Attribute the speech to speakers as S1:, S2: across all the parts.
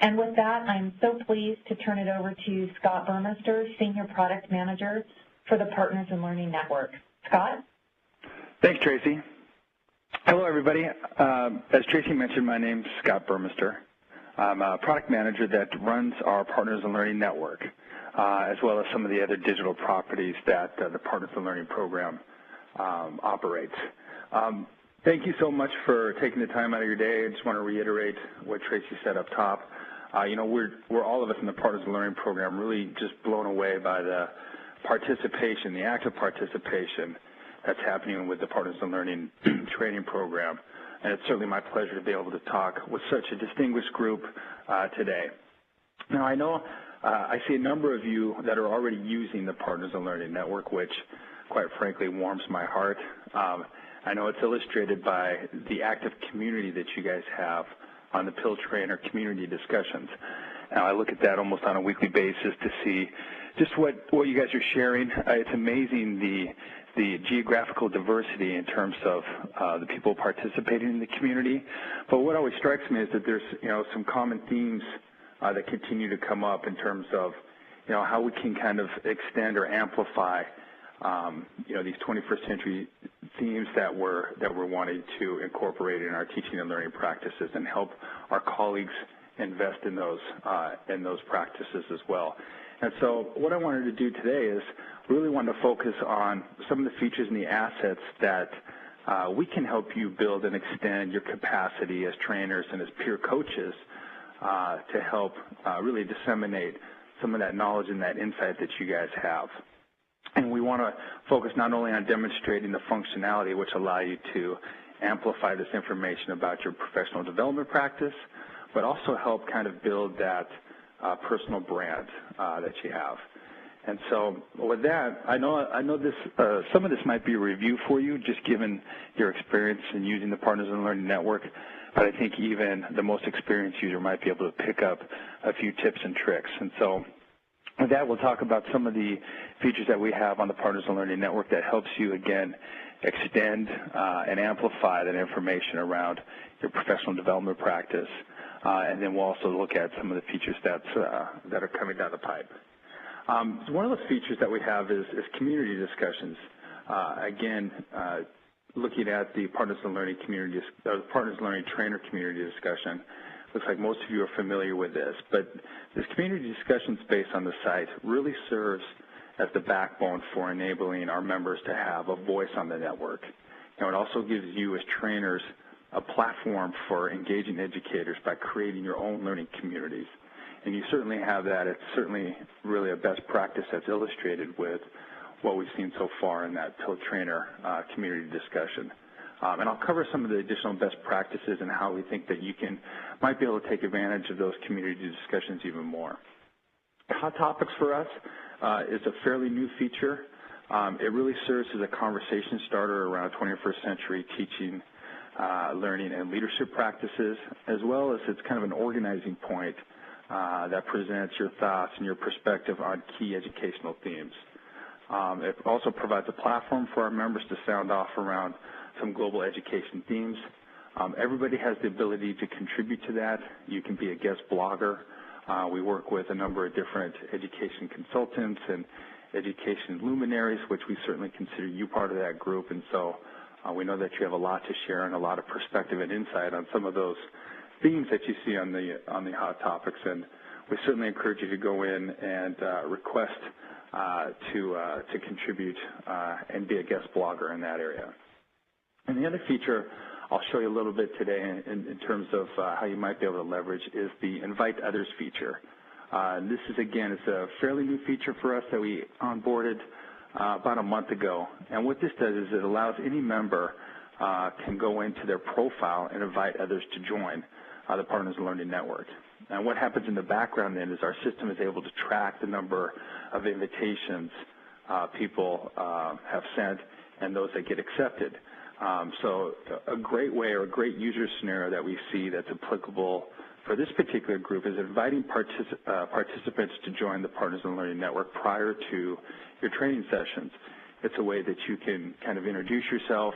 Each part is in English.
S1: And with that, I'm so pleased to turn it over to Scott Burmester, Senior Product Manager for the Partners in Learning Network. Scott?
S2: Thanks, Tracy. Hello, everybody. As Tracy mentioned, my name's Scott Burmester. I'm a product manager that runs our Partners in Learning Network, as well as some of the other digital properties that the Partners in Learning program operates. Thank you so much for taking the time out of your day. I just want to reiterate what Tracy said up top. You know, we're all of us in the Partners in Learning program really just blown away by the participation, the active participation that's happening with the Partners in Learning training program. And it's certainly my pleasure to be able to talk with such a distinguished group today. Now, I know I see a number of you that are already using the Partners in Learning Network, which, quite frankly, warms my heart. I know it's illustrated by the active community that you guys have on the Pill Trainer community discussions. Now, I look at that almost on a weekly basis to see just what you guys are sharing. It's amazing the geographical diversity in terms of the people participating in the community. But what always strikes me is that there's some common themes that continue to come up in terms of how we can kind of extend or amplify these 21st century themes that we're wanting to incorporate in our teaching and learning practices and help our colleagues invest in those practices as well. And so what I wanted to do today is really want to focus on some of the features and the assets that we can help you build and extend your capacity as trainers and as peer coaches to help really disseminate some of that knowledge and that insight that you guys have. And we want to focus not only on demonstrating the functionality which allow you to amplify this information about your professional development practice, but also help kind of build that personal brand that you have. And so with that, I know this some of this might be a review for you, just given your experience in using the Partners in Learning Network, but I think even the most experienced user might be able to pick up a few tips and tricks. And so with that, we'll talk about some of the features that we have on the Partners in Learning Network that helps you, again, extend and amplify that information around your professional development practice. And then we'll also look at some of the features that are coming down the pipe. So one of those features that we have is community discussions. Again, looking at the Partners in Learning community, the Partners in Learning trainer community discussion, looks like most of you are familiar with this, but this community discussion space on the site really serves as the backbone for enabling our members to have a voice on the network. And it also gives you as trainers a platform for engaging educators by creating your own learning communities. And you certainly have that. It's certainly really a best practice that's illustrated with what we've seen so far in that Pill Trainer community discussion. And I'll cover some of the additional best practices and how we think that you might be able to take advantage of those community discussions even more. Hot Topics for us is a fairly new feature. It really serves as a conversation starter around 21st century teaching, learning, and leadership practices, as well as it's kind of an organizing point that presents your thoughts and your perspective on key educational themes. It also provides a platform for our members to sound off around some global education themes. Everybody has the ability to contribute to that. You can be a guest blogger. We work with a number of different education consultants and education luminaries, which we certainly consider you part of that group. And so we know that you have a lot to share and a lot of perspective and insight on some of those themes that you see on the Hot Topics. And we certainly encourage you to go in and request to contribute and be a guest blogger in that area. And the other feature I'll show you a little bit today in terms of how you might be able to leverage is the Invite Others feature. This is, again, it's a fairly new feature for us that we onboarded about a month ago. And what this does is it allows any member can go into their profile and invite others to join the Partners in Learning Network. And what happens in the background then is our system is able to track the number of invitations people have sent and those that get accepted. So a great way or a great user scenario that we see that's applicable for this particular group is inviting participants to join the Partners in Learning Network prior to your training sessions. It's a way that you can kind of introduce yourself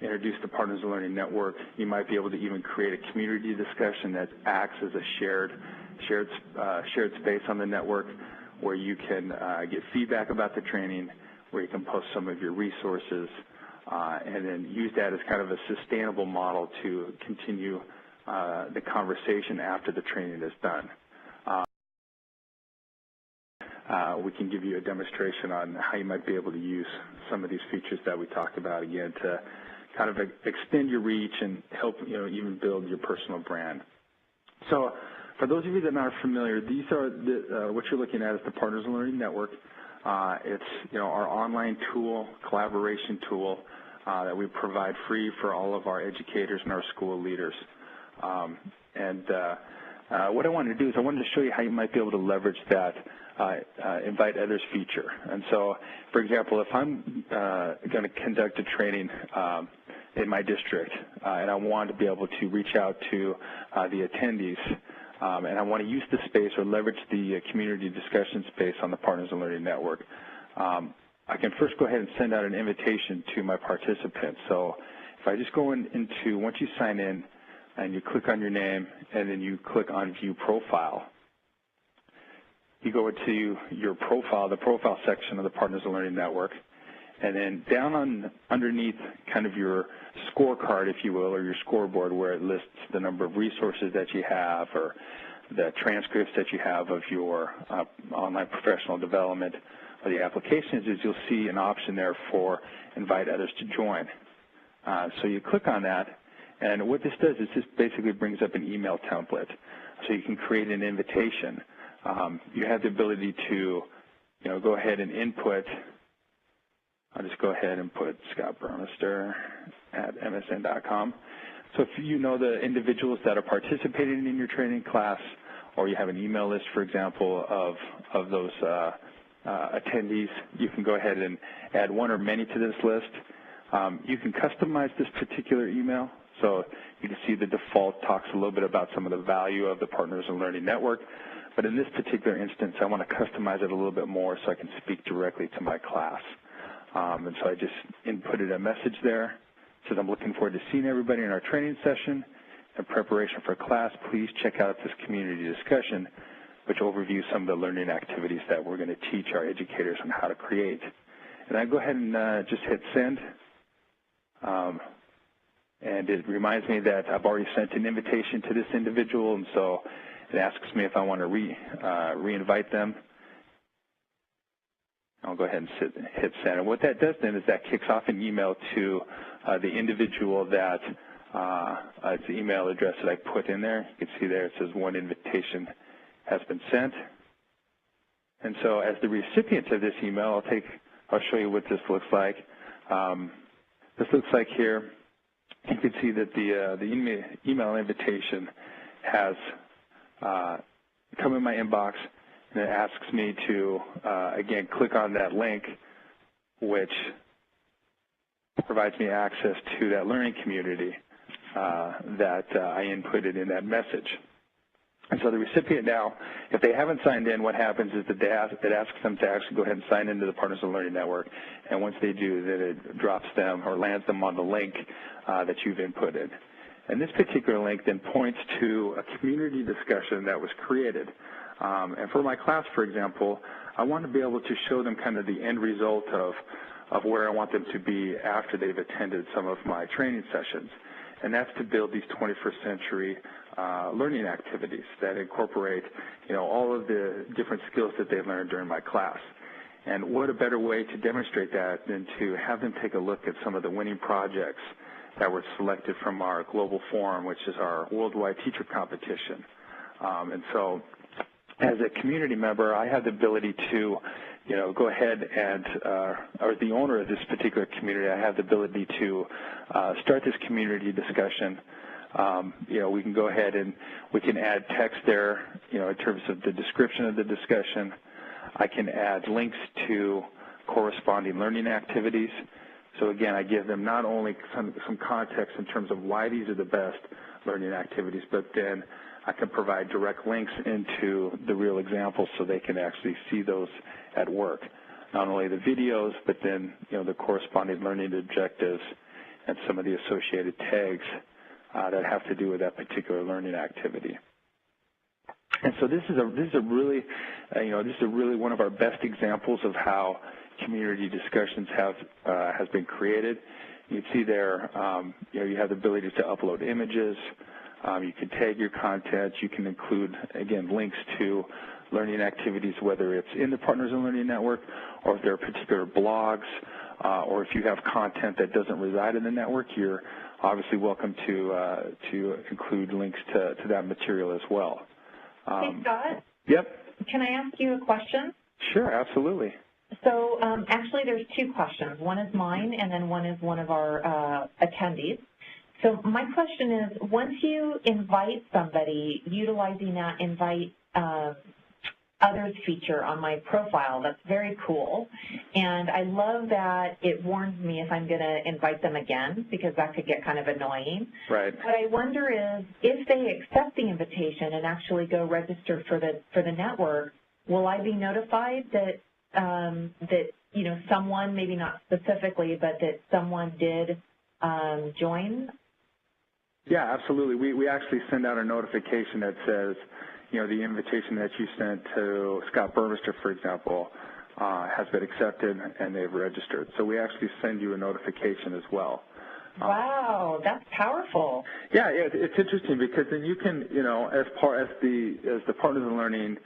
S2: introduce the Partners in Learning Network. You might be able to even create a community discussion that acts as a shared space on the network where you can get feedback about the training, where you can post some of your resources, and then use that as kind of a sustainable model to continue the conversation after the training is done. We can give you a demonstration on how you might be able to use some of these features that we talked about, again, to kind of extend your reach and help, even build your personal brand. So for those of you that are not familiar, these are what you're looking at is the Partners in Learning Network. It's, our online tool, collaboration tool that we provide free for all of our educators and our school leaders. What I wanted to do is I wanted to show you how you might be able to leverage that invite others feature. And so, for example, if I'm going to conduct a training in my district and I want to be able to reach out to the attendees and I want to use the space or leverage the community discussion space on the Partners in Learning Network, I can first go ahead and send out an invitation to my participants. So if I just go into, once you sign in and you click on your name and then you click on View Profile, you go into your profile, the profile section of the Partners in Learning Network, and then down underneath kind of your scorecard, if you will, or your scoreboard where it lists the number of resources that you have or the transcripts that you have of your online professional development or the applications, is you'll see an option there for invite others to join. So you click on that, and what this does is this basically brings up an email template. So you can create an invitation. You have the ability to, go ahead and input. I'll just go ahead and put Scott Burmester at msn.com. So if you know the individuals that are participating in your training class, or you have an email list, for example, of those attendees, you can go ahead and add one or many to this list. You can customize this particular email. So you can see the default talks a little bit about some of the value of the Partners in Learning Network. But in this particular instance, I want to customize it a little bit more so I can speak directly to my class. And so I just inputted a message there. It says, I'm looking forward to seeing everybody in our training session. In preparation for class, please check out this community discussion, which overviews some of the learning activities that we're going to teach our educators on how to create. And I go ahead and just hit send. And it reminds me that I've already sent an invitation to this individual, and so it asks me if I want to re-invite them. I'll go ahead and hit send. And what that does then is that kicks off an email to the individual that it's the email address that I put in there. You can see there it says one invitation has been sent. And so as the recipient of this email, I'll show you what this looks like. This looks like here, you can see that the email invitation has come in my inbox, and it asks me to, again, click on that link, which provides me access to that learning community that I inputted in that message. And so the recipient now, if they haven't signed in, what happens is that it asks them to actually go ahead and sign into the Partners in Learning Network. And once they do, then it drops them or lands them on the link that you've inputted. And this particular link then points to a community discussion that was created. And for my class, for example, I want to be able to show them kind of the end result of where I want them to be after they've attended some of my training sessions. And that's to build these 21st century learning activities that incorporate, all of the different skills that they learned during my class. And what a better way to demonstrate that than to have them take a look at some of the winning projects that were selected from our global forum, which is our worldwide teacher competition. And so as a community member, I have the ability to, go ahead and, or the owner of this particular community, I have the ability to start this community discussion. We can go ahead and we can add text there, in terms of the description of the discussion. I can add links to corresponding learning activities. So again, I give them not only some context in terms of why these are the best learning activities, but then I can provide direct links into the real examples so they can actually see those at work. Not only the videos, but then, the corresponding learning objectives and some of the associated tags that have to do with that particular learning activity. And so this is really one of our best examples of how community discussions has been created. You can see there, you have the ability to upload images. You can tag your content. You can include, again, links to learning activities, whether it's in the Partners in Learning Network or if there are particular blogs, or if you have content that doesn't reside in the network, you're obviously welcome to include links to that material as well.
S1: Hey, Scott?
S2: Yep.
S1: Can I ask you a question?
S2: Sure, absolutely.
S1: So actually there's two questions. One is mine, and then one is one of our attendees. So my question is, once you invite somebody utilizing that invite others feature on my profile, that's very cool. And I love that it warns me if I'm going to invite them again, because that could get kind of annoying.
S2: Right.
S1: What I wonder is, if they accept the invitation and actually go register for the network, will I be notified that someone, maybe not specifically, but that someone did join?
S2: Yeah, absolutely. We actually send out a notification that says, the invitation that you sent to Scott Burmester, for example, has been accepted and they've registered. So we actually send you a notification as well.
S1: Wow, that's powerful.
S2: Yeah, it's interesting because then you can, as the Partners in Learning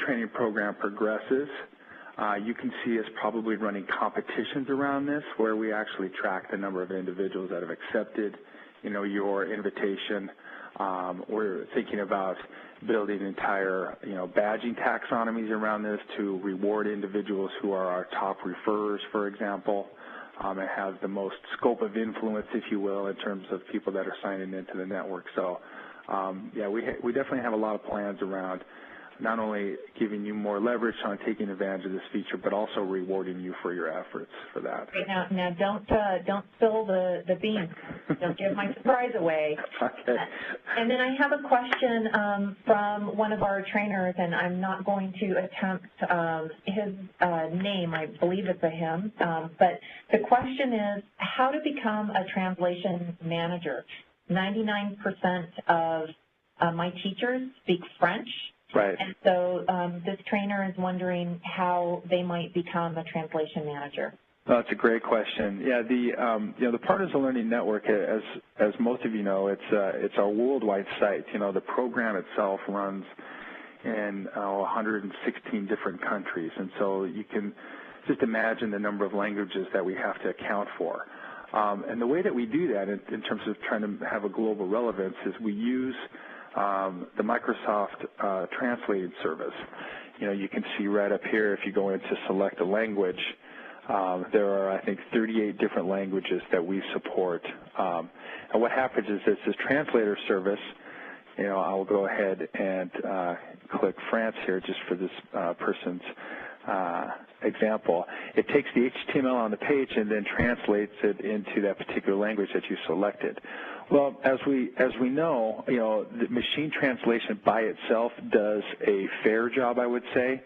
S2: training program progresses, you can see us probably running competitions around this where we actually track the number of individuals that have accepted, your invitation. We're thinking about building entire, badging taxonomies around this to reward individuals who are our top referrers, for example, and have the most scope of influence, if you will, in terms of people that are signing into the network. So, yeah, we definitely have a lot of plans around not only giving you more leverage on taking advantage of this feature, but also rewarding you for your efforts for that.
S1: Right, now don't spill the beans. Don't give my surprise away.
S2: Okay.
S1: And then I have a question from one of our trainers, and I'm not going to attempt his name. I believe it's a him. But the question is, how to become a translation manager. 99% of my teachers speak French.
S2: Right.
S1: And so this trainer is wondering how they might become a translation manager.
S2: Oh, that's a great question. Yeah, the Partners in Learning Network, as most of you know, it's our worldwide site. The program itself runs in 116 different countries, and so you can just imagine the number of languages that we have to account for. And the way that we do that in terms of trying to have a global relevance is we use the Microsoft translating service. You can see right up here, if you go into select a language, there are, I think, 38 different languages that we support. And what happens is this translator service, I'll go ahead and click France here just for this person's example. It takes the HTML on the page and then translates it into that particular language that you selected. Well, as we know, the machine translation by itself does a fair job, I would say,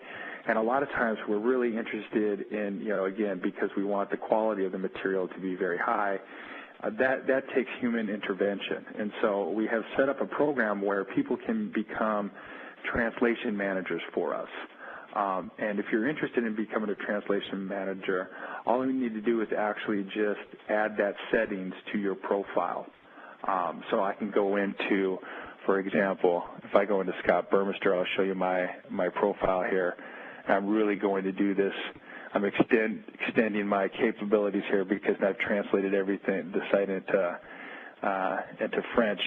S2: and a lot of times we're really interested in, again, because we want the quality of the material to be very high, that takes human intervention. And so we have set up a program where people can become translation managers for us. And if you're interested in becoming a translation manager, all you need to do is actually just add that settings to your profile. So I can go into, for example, if I go into Scott Burmester, I'll show you my profile here. I'm really going to do this. I'm extending my capabilities here because I've translated everything, the site into French.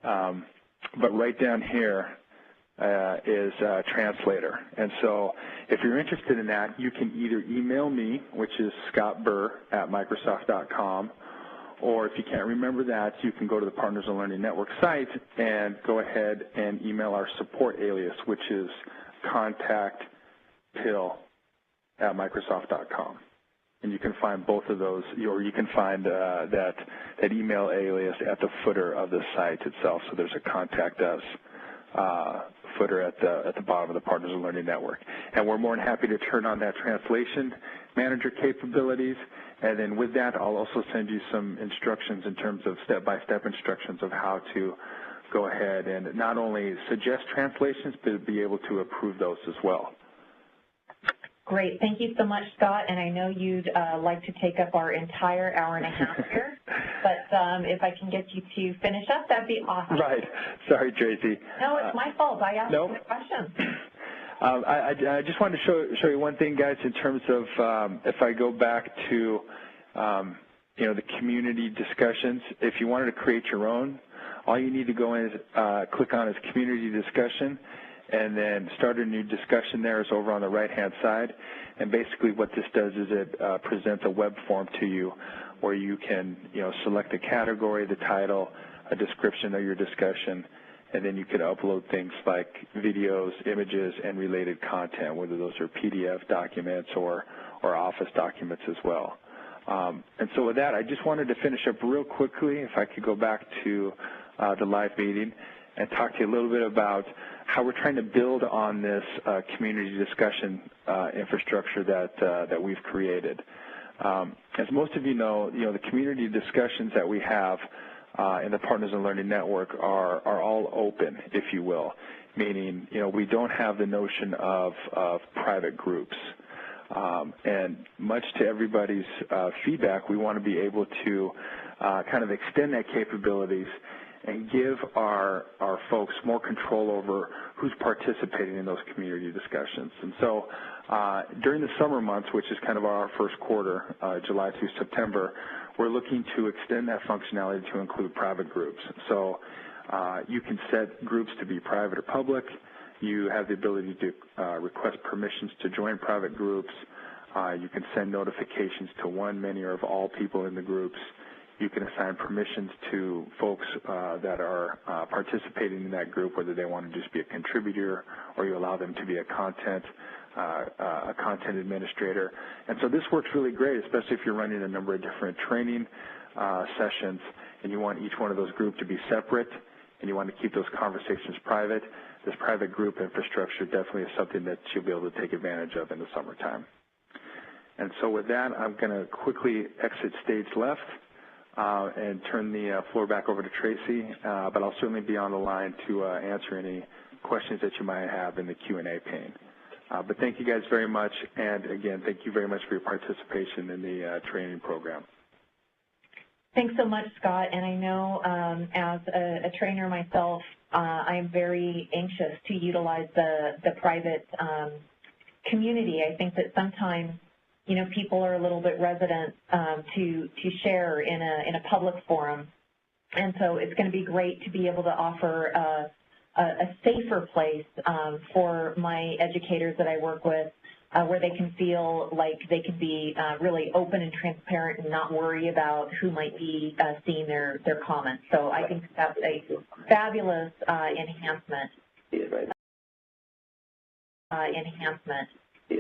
S2: But right down here is Translator. And so if you're interested in that, you can either email me, which is scottburr@microsoft.com, or if you can't remember that, you can go to the Partners in Learning Network site and go ahead and email our support alias, which is contactpill@microsoft.com. And you can find both of those, or you can find that email alias at the footer of the site itself. So there's a Contact Us footer at the bottom of the Partners in Learning Network. And we're more than happy to turn on that translation manager capabilities And then with that, I'll also send you some instructions in terms of step-by-step instructions of how to go ahead and not only suggest translations, but be able to approve those as well.
S1: Great. Thank you so much, Scott. And I know you'd like to take up our entire hour and a half here, but if I can get you to finish up, that'd be awesome.
S2: Right. Sorry, Tracy.
S1: No, it's my fault. I asked
S2: nope.
S1: you the question.
S2: I just wanted to show you one thing, guys, in terms of if I go back to the community discussions. If you wanted to create your own, all you need to go in is click on is community discussion, and then start a new discussion. There is over on the right-hand side. And basically what this does is it presents a web form to you where you can select a category, the title, a description of your discussion, and then you can upload things like videos, images, and related content, whether those are PDF documents or Office documents as well. And so with that, I just wanted to finish up real quickly, if I could go back to the live meeting and talk to you a little bit about how we're trying to build on this community discussion infrastructure that we've created. As most of you know, the community discussions that we have in the Partners in Learning Network are all open, if you will, meaning we don't have the notion of private groups. And much to everybody's feedback, we want to be able to kind of extend that capabilities and give our folks more control over who's participating in those community discussions. And so during the summer months, which is kind of our first quarter, July through September, we're looking to extend that functionality to include private groups. So you can set groups to be private or public. You have the ability to request permissions to join private groups. You can send notifications to one, many, or of all people in the groups. You can assign permissions to folks that are participating in that group, whether they want to just be a contributor or you allow them to be a content administrator. And so this works really great, especially if you're running a number of different training sessions and you want each one of those groups to be separate and you want to keep those conversations private. This private group infrastructure definitely is something that you'll be able to take advantage of in the summertime. And so with that, I'm going to quickly exit stage left and turn the floor back over to Tracy, but I'll certainly be on the line to answer any questions that you might have in the Q&A pane. But thank you guys very much, and again, thank you very much for your participation in the training program.
S1: Thanks so much, Scott, and I know as a trainer myself, I am very anxious to utilize the private community. I think that sometimes people are a little bit reticent to share in a public forum, and so it's going to be great to be able to offer a safer place for my educators that I work with, where they can feel like they can be really open and transparent and not worry about who might be seeing their comments. So I think that's a fabulous enhancement